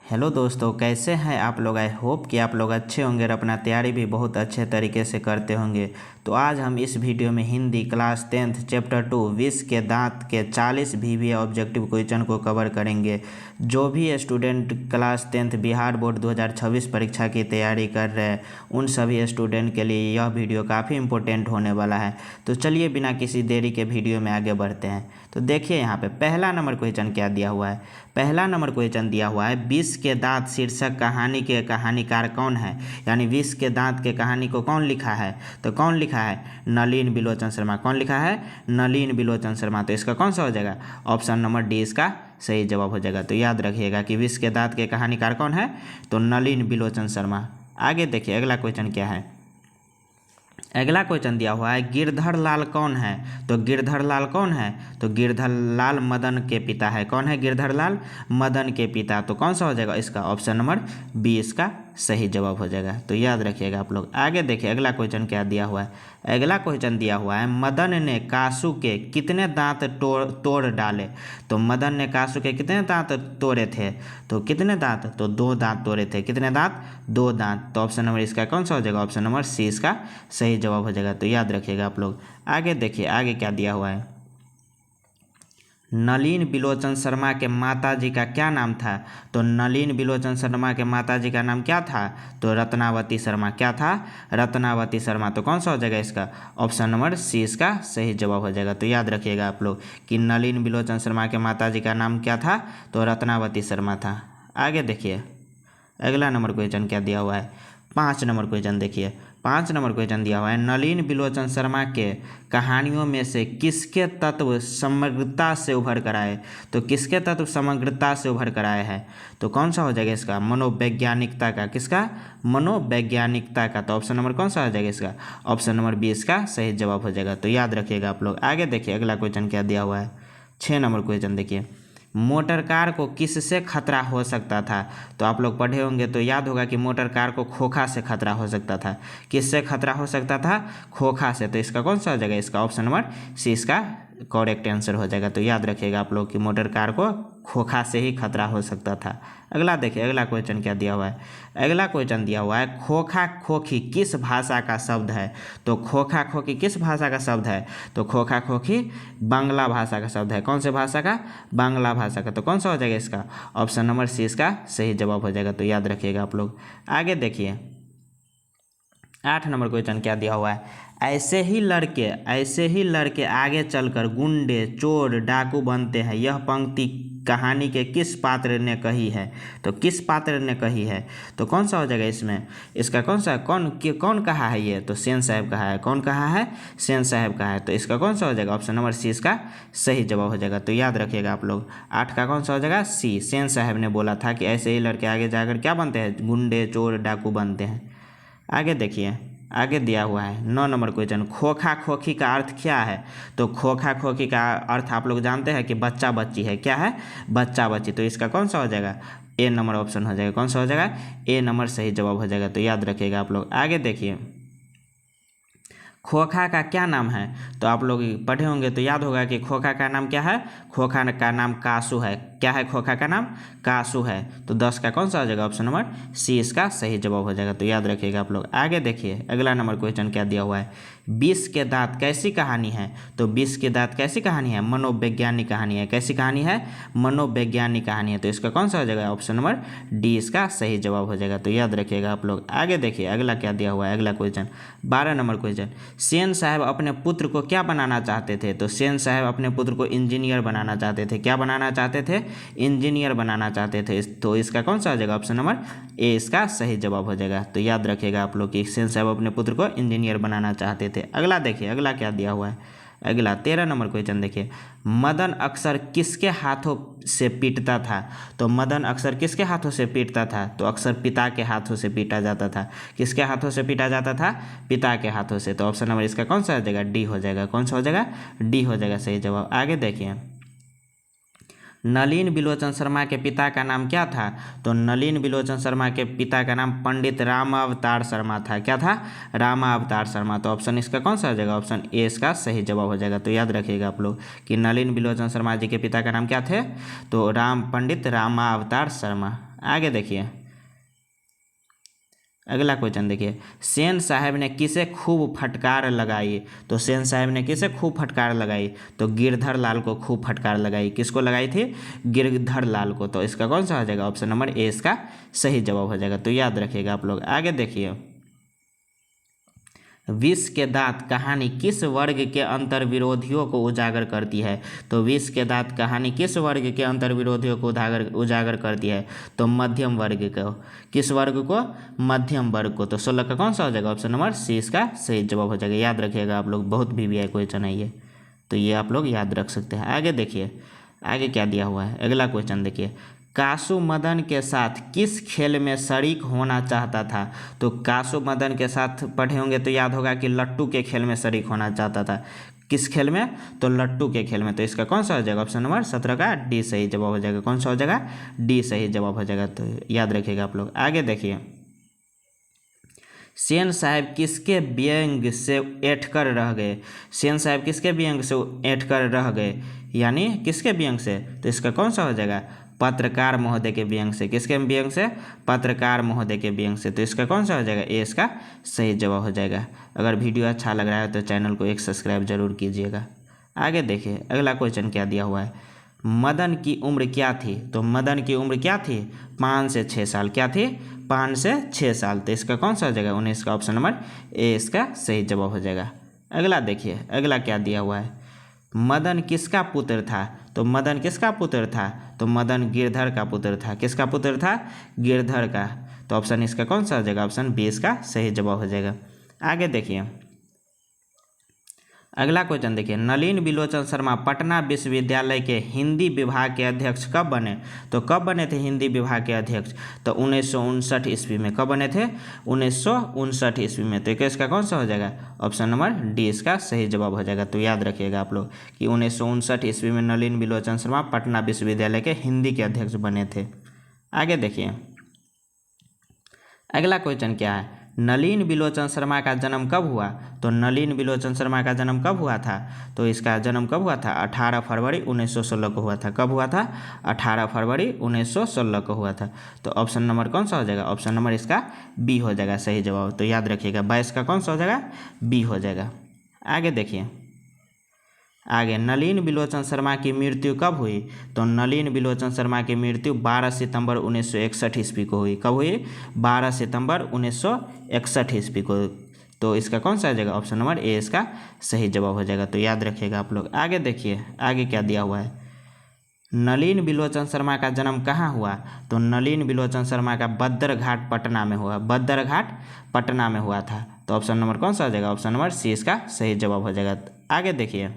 Hello दोस्तों, कैसे हैं आप लोग। आई होप कि आप लोग अच्छे होंगे और अपना तैयारी भी बहुत अच्छे तरीके से करते होंगे। तो आज हम इस वीडियो में हिंदी क्लास 10th चैप्टर 2 विष के दांत के 40 VBA ऑब्जेक्टिव क्वेश्चन को कवर करेंगे। जो भी student class 10th Bihar board 2026 परीक्षा की तैयारी कर रहे हैं उन सभी स्टूडेंट के लिए यह वीडियो काफ़ी इंपॉर्टेंट होने वाला है। तो चलिए बिना किसी देरी के वीडियो में आगे बढ़ते हैं। तो देखिए यहाँ पे पहला नंबर क्वेश्चन क्या दिया हुआ है। पहला नंबर क्वेश्चन दिया हुआ है विष के दांत शीर्षक कहानी के कहानीकार कौन है। यानी विष के दांत के कहानी को कौन लिखा है। तो कौन लिखा है, नलिन बिलोचन शर्मा। कौन लिखा है, नलिन बिलोचन शर्मा। तो इसका कौन सा हो जाएगा, ऑप्शन नंबर डी इसका सही जवाब हो जाएगा। तो याद रखिएगा कि विष के दांत के कहानीकार कौन है, तो नलिन बिलोचन शर्मा। आगे देखिए अगला क्वेश्चन क्या है। अगला क्वेश्चन दिया हुआ है गिरधर लाल कौन है। तो गिरधर लाल कौन है, तो गिरधर लाल मदन के पिता है। कौन है, गिरधर लाल मदन के पिता। तो कौन सा हो जाएगा इसका, ऑप्शन नंबर बी इसका सही जवाब हो जाएगा। तो याद रखिएगा आप लोग। आगे देखिए अगला क्वेश्चन क्या दिया हुआ है। अगला क्वेश्चन दिया हुआ है मदन ने कासू के कितने दांत तोड़ डाले। तो मदन ने कासू के कितने दांत तोड़े थे, तो कितने दांत, तो 2 दांत तोड़े थे। कितने दांत, 2 दांत। तो ऑप्शन नंबर इसका कौन सा हो जाएगा, ऑप्शन नंबर सी इसका सही जवाब हो जाएगा। तो याद रखिएगा आप लोग। आगे देखिए आगे क्या दिया हुआ है। नलिन बिलोचन शर्मा के माताजी का क्या नाम था। तो नलिन बिलोचन शर्मा के माताजी का नाम क्या था, तो रत्नावती शर्मा। क्या था, रत्नावती शर्मा। तो कौन सा हो जाएगा इसका, ऑप्शन नंबर सी इसका सही जवाब हो जाएगा। तो याद रखिएगा आप लोग कि नलिन बिलोचन शर्मा के माताजी का नाम क्या था, तो रत्नावती शर्मा था। आगे देखिए अगला नंबर क्वेश्चन क्या दिया हुआ है। 5 नंबर क्वेश्चन देखिए। 5 नंबर क्वेश्चन दिया हुआ है नलिन बिलोचन शर्मा के कहानियों में से किसके तत्व समग्रता से उभर कर आए। तो किसके तत्व समग्रता से उभर कर आए हैं, तो कौन सा हो जाएगा इसका, मनोवैज्ञानिकता का। किसका, मनोवैज्ञानिकता का। तो ऑप्शन नंबर कौन सा हो जाएगा इसका, ऑप्शन नंबर बी इसका सही जवाब हो जाएगा। तो याद रखिएगा आप लोग। आगे देखिए अगला क्वेश्चन क्या दिया हुआ है। 6 नंबर क्वेश्चन देखिए मोटर कार को किससे खतरा हो सकता था। तो आप लोग पढ़े होंगे तो याद होगा कि मोटर कार को खोखा से खतरा हो सकता था। किससे खतरा हो सकता था, खोखा से। तो इसका कौन सा हो जाएगा, इसका ऑप्शन नंबर सी इसका करेक्ट आंसर हो जाएगा। तो याद रखिएगा आप लोग कि मोटर कार को खोखा से ही खतरा हो सकता था। अगला देखिए अगला क्वेश्चन क्या दिया हुआ है। अगला क्वेश्चन दिया हुआ है खोखा खोखी किस भाषा का शब्द है। तो खोखा खोखी किस भाषा का शब्द है, तो खोखा खोखी बांग्ला भाषा का शब्द है। कौन से भाषा का, बांग्ला भाषा का। तो कौन सा हो जाएगा इसका, ऑप्शन नंबर सी इसका सही जवाब हो जाएगा। तो याद रखिएगा आप लोग। आगे देखिए 8 नंबर क्वेश्चन क्या दिया हुआ है। ऐसे ही लड़के आगे चलकर गुंडे चोर डाकू बनते हैं। यह पंक्ति कहानी के किस पात्र ने कही है। तो किस पात्र ने कही है, तो कौन सा हो जाएगा इसमें, इसका कौन सा, कौन कहा है ये, तो सेन साहब कहा है। कौन कहा है, सेन साहब कहा है। तो इसका कौन सा हो जाएगा, ऑप्शन नंबर सी इसका सही जवाब हो जाएगा। तो याद रखिएगा आप लोग 8 का कौन सा हो जाएगा, सी। सेन साहब ने बोला था कि ऐसे ही लड़के आगे जाकर क्या बनते हैं, गुंडे चोर डाकू बनते हैं। आगे देखिए आगे दिया हुआ है 9 नंबर क्वेश्चन खोखा खोखी का अर्थ क्या है। तो खोखा खोखी का अर्थ आप लोग जानते हैं कि बच्चा बच्ची है। क्या है, बच्चा बच्ची। तो इसका कौन सा हो जाएगा, ए नंबर ऑप्शन हो जाएगा। कौन सा हो जाएगा, ए नंबर सही जवाब हो जाएगा। तो याद रखिएगा आप लोग। आगे देखिए खोखा का क्या नाम है। तो आप लोग पढ़े होंगे तो याद होगा कि खोखा का नाम क्या है, खोखा का नाम कासू है। क्या है, खोखा का नाम कासू है। तो 10 का कौन सा हो जाएगा, ऑप्शन नंबर सी इसका सही जवाब हो जाएगा। तो याद रखिएगा आप लोग। आगे देखिए अगला नंबर क्वेश्चन क्या दिया हुआ है विष के दांत कैसी कहानी है। तो विष के दांत कैसी कहानी है, मनोवैज्ञानिक कहानी है। कैसी कहानी है, मनोवैज्ञानिक कहानी है। तो इसका कौन सा हो जाएगा, ऑप्शन नंबर डी इसका सही जवाब हो जाएगा। तो याद रखिएगा आप लोग। आगे देखिए अगला क्या दिया हुआ है। अगला क्वेश्चन 12 नंबर क्वेश्चन सेन साहब अपने पुत्र को क्या बनाना चाहते थे। तो सेन साहब अपने पुत्र को इंजीनियर बनाना चाहते थे। क्या बनाना चाहते थे, इंजीनियर बनाना चाहते थे। तो इसका कौन सा हो जाएगा, ऑप्शन नंबर ए इसका सही जवाब हो जाएगा। तो याद रखिएगा आप लोग कि सेन साहब अपने पुत्र को इंजीनियर बनाना चाहते थे। अगला देखिए अगला क्या दिया हुआ है। अगला 13 नंबर क्वेश्चन देखिए मदन अक्सर किसके हाथों से पीटता था। तो मदन अक्सर किसके हाथों से पीटता था, तो अक्सर पिता के हाथों से पीटा जाता था। किसके हाथों से पीटा जाता था, पिता के हाथों से। तो ऑप्शन नंबर इसका कौन सा हो जाएगा, डी हो जाएगा। कौन सा हो जाएगा, डी हो जाएगा सही जवाब। आगे देखिए नलिन बिलोचन शर्मा के पिता का नाम क्या था। तो नलिन बिलोचन शर्मा के पिता का नाम पंडित रामावतार शर्मा था। क्या था, रामावतार शर्मा। तो ऑप्शन इसका कौन सा हो जाएगा, ऑप्शन ए इसका सही जवाब हो जाएगा। तो याद रखिएगा आप लोग कि नलिन बिलोचन शर्मा जी के पिता का नाम क्या थे, तो पंडित रामावतार शर्मा। आगे देखिए अगला क्वेश्चन देखिए, सेन साहब ने किसे खूब फटकार लगाई। तो सेन साहब ने किसे खूब फटकार लगाई, तो गिरधर लाल को खूब फटकार लगाई। किसको लगाई थी, गिरधर लाल को। तो इसका कौन सा हो जाएगा, ऑप्शन नंबर ए इसका सही जवाब हो जाएगा। तो याद रखिएगा आप लोग। आगे देखिए, विष के दांत कहानी किस वर्ग के अंतर विरोधियों को उजागर करती है। तो विष के दांत कहानी किस वर्ग के अंतर विरोधियों को उजागर करती है, तो मध्यम वर्ग को। किस वर्ग को, मध्यम वर्ग को। तो 16 का कौन सा हो जाएगा, ऑप्शन नंबर सी इसका सही जवाब हो जाएगा। याद रखिएगा आप लोग, बहुत भी क्वेश्चन है ये, तो ये आप लोग याद रख सकते हैं। आगे देखिए आगे क्या दिया हुआ है, अगला क्वेश्चन देखिए, कासु मदन के साथ किस खेल में शरीक होना चाहता था। तो कासु मदन के साथ पढ़े होंगे तो याद होगा कि लट्टू के खेल में शरीक होना चाहता था। किस खेल में, तो लट्टू के खेल में। तो इसका कौन सा हो जाएगा, ऑप्शन नंबर 17 का डी सही जवाब हो जाएगा। कौन सा हो जाएगा, डी सही जवाब हो जाएगा। तो याद रखिएगा आप लोग। आगे देखिए, सेन साहब किसके व्यंग से ऐंठकर रह गए। सेन साहब किसके व्यंग से ऐंठकर रह गए, यानी किसके व्यंग से। तो इसका कौन सा हो जाएगा, पत्रकार महोदय के व्यंग से। किसके व्यंग से, पत्रकार महोदय के व्यंग से। तो इसका कौन सा हो जाएगा, ए इसका सही जवाब हो जाएगा। अगर वीडियो अच्छा लग रहा है तो चैनल को एक सब्सक्राइब जरूर कीजिएगा। आगे देखिए अगला क्वेश्चन क्या दिया हुआ है, मदन की उम्र क्या थी। तो मदन की उम्र क्या थी, 5 से 6 साल। क्या थी, 5 से 6 साल। तो इसका कौन सा हो जाएगा, 19 का ऑप्शन नंबर ए इसका सही जवाब हो जाएगा। अगला देखिए अगला क्या दिया हुआ है, मदन किसका पुत्र था। तो मदन किसका पुत्र था, तो मदन गिरधर का पुत्र था। किसका पुत्र था, गिरधर का। तो ऑप्शन इसका कौन सा हो जाएगा, ऑप्शन बी इसका सही जवाब हो जाएगा। आगे देखिए अगला क्वेश्चन देखिए, नलिन बिलोचन शर्मा पटना विश्वविद्यालय के हिंदी विभाग के अध्यक्ष कब बने। तो कब बने थे हिंदी विभाग के अध्यक्ष, तो 1959 ईस्वी में। कब बने थे, 1959 ईस्वी में। तो इसका कौन सा हो जाएगा, ऑप्शन नंबर डी इसका सही जवाब हो जाएगा। तो याद रखिएगा आप लोग कि 1959 ईस्वी में नलिन बिलोचन शर्मा पटना विश्वविद्यालय के हिंदी के अध्यक्ष बने थे। आगे देखिए अगला क्वेश्चन क्या है, नलिन बिलोचन शर्मा का जन्म कब हुआ। तो नलिन बिलोचन शर्मा का जन्म कब हुआ था, तो इसका जन्म कब हुआ था, 18 फरवरी 1916 को हुआ था। कब हुआ था, 18 फरवरी 1916 को हुआ था। तो ऑप्शन नंबर कौन सा हो जाएगा, ऑप्शन नंबर इसका बी हो जाएगा सही जवाब। तो याद रखिएगा 22 का कौन सा हो जाएगा, बी हो जाएगा। आगे देखिए आगे, नलिन बिलोचन शर्मा की मृत्यु कब हुई। तो नलिन बिलोचन शर्मा की मृत्यु 12 सितंबर 1961 ईस्वी को हुई। कब हुई, 12 सितंबर 1961 ईस्वी को। तो इसका कौन सा आ जाएगा, ऑप्शन नंबर ए इसका सही जवाब हो जाएगा। तो याद रखिएगा आप लोग। आगे देखिए आगे क्या दिया हुआ है, नलिन बिलोचन शर्मा का जन्म कहाँ हुआ। तो नलिन बिलोचन शर्मा का बद्दरघाट पटना में हुआ। बद्दरघाट पटना में हुआ था। तो ऑप्शन नंबर कौन सा आ जाएगा, ऑप्शन नंबर सी इसका सही जवाब हो जाएगा। आगे देखिए,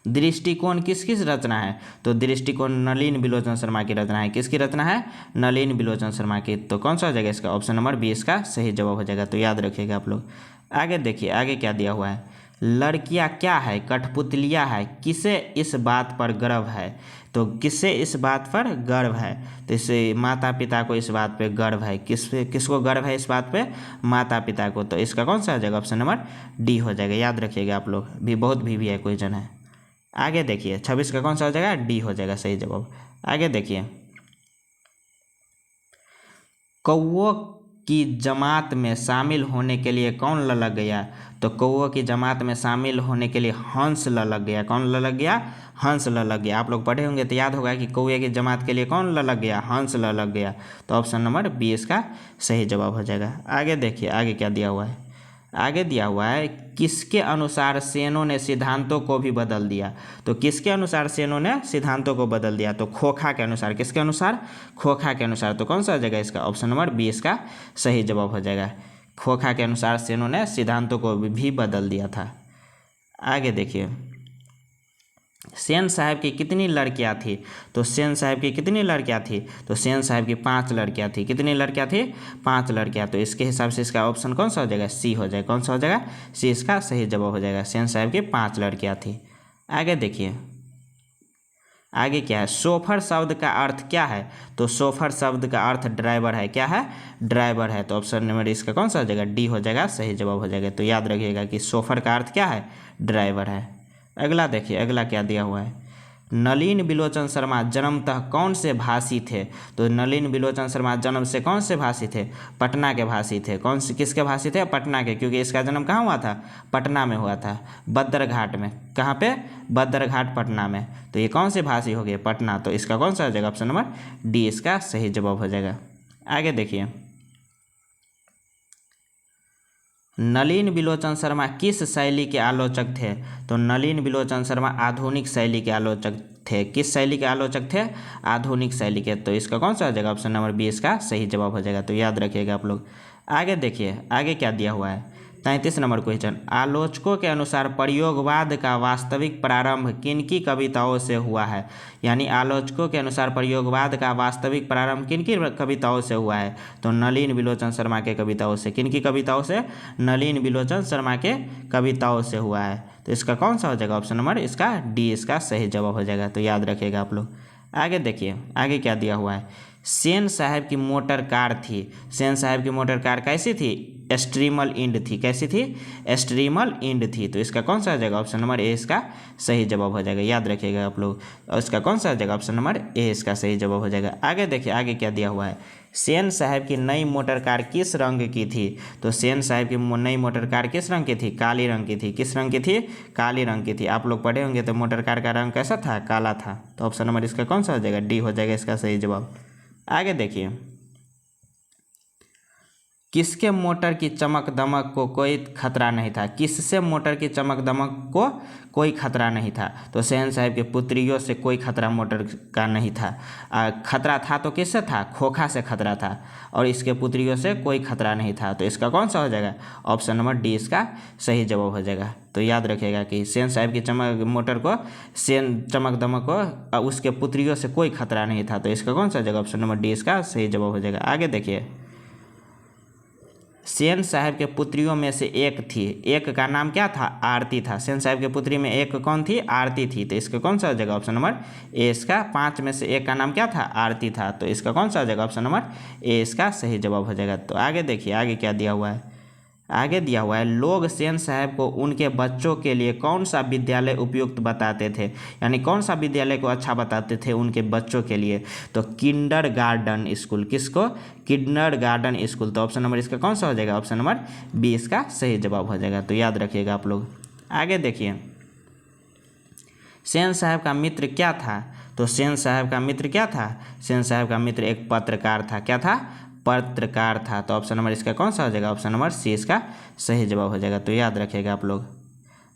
दृष्टिकोण किस किस रचना है। तो दृष्टिकोण नलिन बिलोचन शर्मा की रचना है। किसकी रचना है, नलिन बिलोचन शर्मा की। तो कौन सा हो जाएगा इसका, ऑप्शन नंबर बी इसका सही जवाब हो जाएगा। तो याद रखिएगा आप लोग। आगे देखिए आगे क्या दिया हुआ है, लड़कियां क्या है, कठपुतलियां है, किसे इस बात पर गर्व है। तो किससे इस बात पर गर्व है, तो इससे माता पिता को इस बात पे गर्व है। किसको गर्व है इस बात पे, माता पिता को। तो इसका कौन सा आ जाएगा, ऑप्शन नंबर डी हो जाएगा। याद रखिएगा आप लोग, भी बहुत भी है क्वेश्चन है। आगे देखिए 26 का कौन सा हो जाएगा, डी हो जाएगा सही जवाब। आगे देखिए, कौओं की जमात में शामिल होने के लिए कौन ललक गया। तो कौओं की जमात में शामिल होने के लिए हंस ललक गया। कौन ललक गया, हंस ललक गया। आप लोग पढ़े होंगे तो याद होगा कि कौए की जमात के लिए कौन ललक गया, हंस ललक गया। तो ऑप्शन नंबर बी इसका सही जवाब हो जाएगा। आगे देखिए आगे क्या दिया हुआ है, आगे दिया हुआ है, किसके अनुसार सेनों ने सिद्धांतों को भी बदल दिया। तो किसके अनुसार सेनों ने सिद्धांतों को बदल दिया, तो खोखा के अनुसार। किसके अनुसार, खोखा के अनुसार। तो कौन सा हो जाएगा इसका, ऑप्शन नंबर बी इसका सही जवाब हो जाएगा। खोखा के अनुसार सेनों ने सिद्धांतों को भी बदल दिया था। आगे देखिए, सेन साहब की कितनी लड़कियां थी। तो सेन साहब की कितनी लड़कियां थी, तो सेन साहब की 5 लड़कियां थी। कितनी लड़कियां थी, 5 लड़कियां। तो इसके हिसाब से इसका ऑप्शन कौन सा हो जाएगा, सी हो जाएगा। कौन सा हो जाएगा, सी इसका सही जवाब हो जाएगा। सेन साहब की 5 लड़कियां थी। आगे देखिए आगे क्या है, सोफर शब्द का अर्थ क्या है। तो सोफर शब्द का अर्थ ड्राइवर है। क्या है, ड्राइवर है। तो ऑप्शन नंबर इसका कौन सा हो जाएगा, डी हो जाएगा सही जवाब हो जाएगा। तो याद रखिएगा कि सोफर का अर्थ क्या है, ड्राइवर है। अगला देखिए अगला क्या दिया हुआ है, नलिन बिलोचन शर्मा जन्मतः कौन से भाषी थे? तो नलिन बिलोचन शर्मा जन्म से कौन से भाषी थे? पटना के भाषी थे। कौन से किसके भाषी थे? पटना के, क्योंकि इसका जन्म कहाँ हुआ था? पटना में हुआ था, बद्रघाट में। कहाँ पे? बद्रघाट, पटना में। तो ये कौन से भाषी हो गए? पटना। तो इसका कौन सा हो जाएगा? ऑप्शन नंबर डी इसका सही जवाब हो जाएगा। आगे देखिए, नलिन बिलोचन शर्मा किस शैली के आलोचक थे? तो नलिन बिलोचन शर्मा आधुनिक शैली के आलोचक थे। किस शैली के आलोचक थे? आधुनिक शैली के। तो इसका कौन सा हो जाएगा? ऑप्शन नंबर बी इसका सही जवाब हो जाएगा। तो याद रखिएगा आप लोग। आगे देखिए, आगे क्या दिया हुआ है? 33 नंबर क्वेश्चन, आलोचकों के अनुसार प्रयोगवाद का वास्तविक प्रारंभ किनकी कविताओं से हुआ है? यानी आलोचकों के अनुसार प्रयोगवाद का वास्तविक प्रारंभ किनकी कविताओं से हुआ है? तो नलिन बिलोचन शर्मा के कविताओं से। किनकी कविताओं से? नलिन बिलोचन शर्मा के कविताओं से हुआ है। तो इसका कौन सा हो जाएगा? ऑप्शन नंबर इसका डी इसका सही जवाब हो जाएगा। तो याद रखिएगा आप लोग। आगे देखिए, आगे क्या दिया हुआ है? सेन साहब की मोटर कार थी। सेन साहब की मोटर कार कैसी थी? स्ट्रीमल इंड थी। कैसी थी? स्ट्रीमल इंड थी। तो इसका कौन सा हो जाएगा? ऑप्शन नंबर ए इसका सही जवाब हो जाएगा। याद रखिएगा आप लोग। और इसका कौन सा हो जाएगा? ऑप्शन नंबर ए इसका सही जवाब हो जाएगा। आगे देखिए, आगे क्या दिया हुआ है? सेन साहब की नई मोटर कार किस रंग की थी? तो सेन साहब की नई मोटर कार किस रंग की थी? काली रंग की थी। किस रंग की थी? काली रंग की थी। आप लोग पढ़े होंगे तो मोटर कार का रंग कैसा था? काला था। तो ऑप्शन नंबर इसका कौन सा हो जाएगा? डी हो जाएगा इसका सही जवाब। आगे देखिए, किसके मोटर की चमक दमक को कोई खतरा नहीं था? किससे मोटर की चमक दमक को कोई खतरा नहीं था? तो सेन साहब के पुत्रियों से कोई खतरा मोटर का नहीं था। खतरा था तो किससे था? खोखा से खतरा था। और इसके पुत्रियों से कोई खतरा नहीं था। तो इसका कौन सा हो जाएगा? ऑप्शन नंबर डी इसका सही जवाब हो जाएगा। तो याद रखिएगा कि सेन साहब की चमक मोटर को, सेन चमक दमक को उसके पुत्रियों से कोई खतरा नहीं था। तो इसका कौन सा हो जाएगा? ऑप्शन नंबर डी इसका सही जवाब हो जाएगा। आगे देखिए, सेन साहब के पुत्रियों में से एक थी। एक का नाम क्या था? आरती था। सेन साहब के पुत्री में एक कौन थी? आरती थी। तो इसका कौन सा हो जाएगा? ऑप्शन नंबर ए इसका 5 में से एक का नाम क्या था? आरती था। तो इसका कौन सा हो जाएगा? ऑप्शन नंबर ए इसका सही जवाब हो जाएगा। तो आगे देखिए, आगे क्या दिया हुआ है? आगे दिया हुआ है, लोग सेन साहब को उनके बच्चों के लिए कौन सा विद्यालय उपयुक्त बताते थे? यानी कौन सा विद्यालय को अच्छा बताते थे उनके बच्चों के लिए? तो किंडर गार्डन स्कूल। किसको? Kinder garden school. तो ऑप्शन नंबर इसका कौन सा हो जाएगा? ऑप्शन नंबर बी इसका सही जवाब हो जाएगा। तो याद रखिएगा आप लोग। आगे देखिए, सेन साहब का मित्र क्या था? तो सेन साहब का मित्र क्या था? सेन साहब का मित्र एक पत्रकार था। क्या था? पत्रकार था। तो ऑप्शन नंबर इसका कौन सा हो जाएगा? ऑप्शन नंबर सी इसका सही जवाब हो जाएगा। तो याद रखिएगा आप लोग।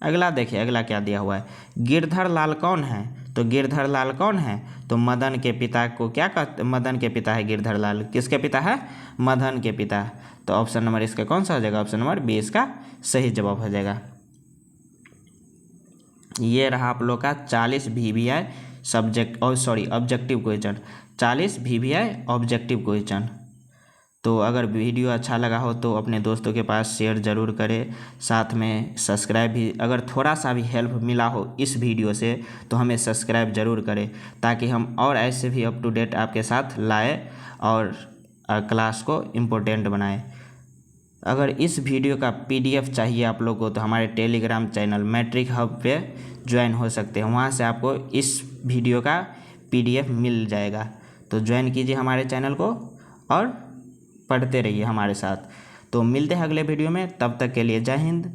अगला देखिए, अगला क्या दिया हुआ है? गिरधर लाल कौन है? तो गिरधर लाल कौन है? तो मदन के पिता को क्या कहते? मदन के पिता है गिरधर लाल। किसके पिता है? मदन के पिता। तो ऑप्शन नंबर इसका कौन सा हो जाएगा? ऑप्शन नंबर बी इसका सही जवाब हो जाएगा। ये रहा आप लोग का 40 VVI सब्जेक्ट और objective question. 40 VVI objective question. तो अगर वीडियो अच्छा लगा हो तो अपने दोस्तों के पास शेयर ज़रूर करें। साथ में सब्सक्राइब भी, अगर थोड़ा सा भी हेल्प मिला हो इस वीडियो से तो हमें सब्सक्राइब ज़रूर करें, ताकि हम और ऐसे भी अप टू डेट आपके साथ लाए और क्लास को इम्पोर्टेंट बनाएं। अगर इस वीडियो का PDF चाहिए आप लोगों को तो हमारे टेलीग्राम चैनल मैट्रिक हब पे ज्वाइन हो सकते हैं। वहाँ से आपको इस वीडियो का PDF मिल जाएगा। तो ज्वाइन कीजिए हमारे चैनल को और पढ़ते रहिए हमारे साथ। तो मिलते हैं अगले वीडियो में, तब तक के लिए जय हिंद।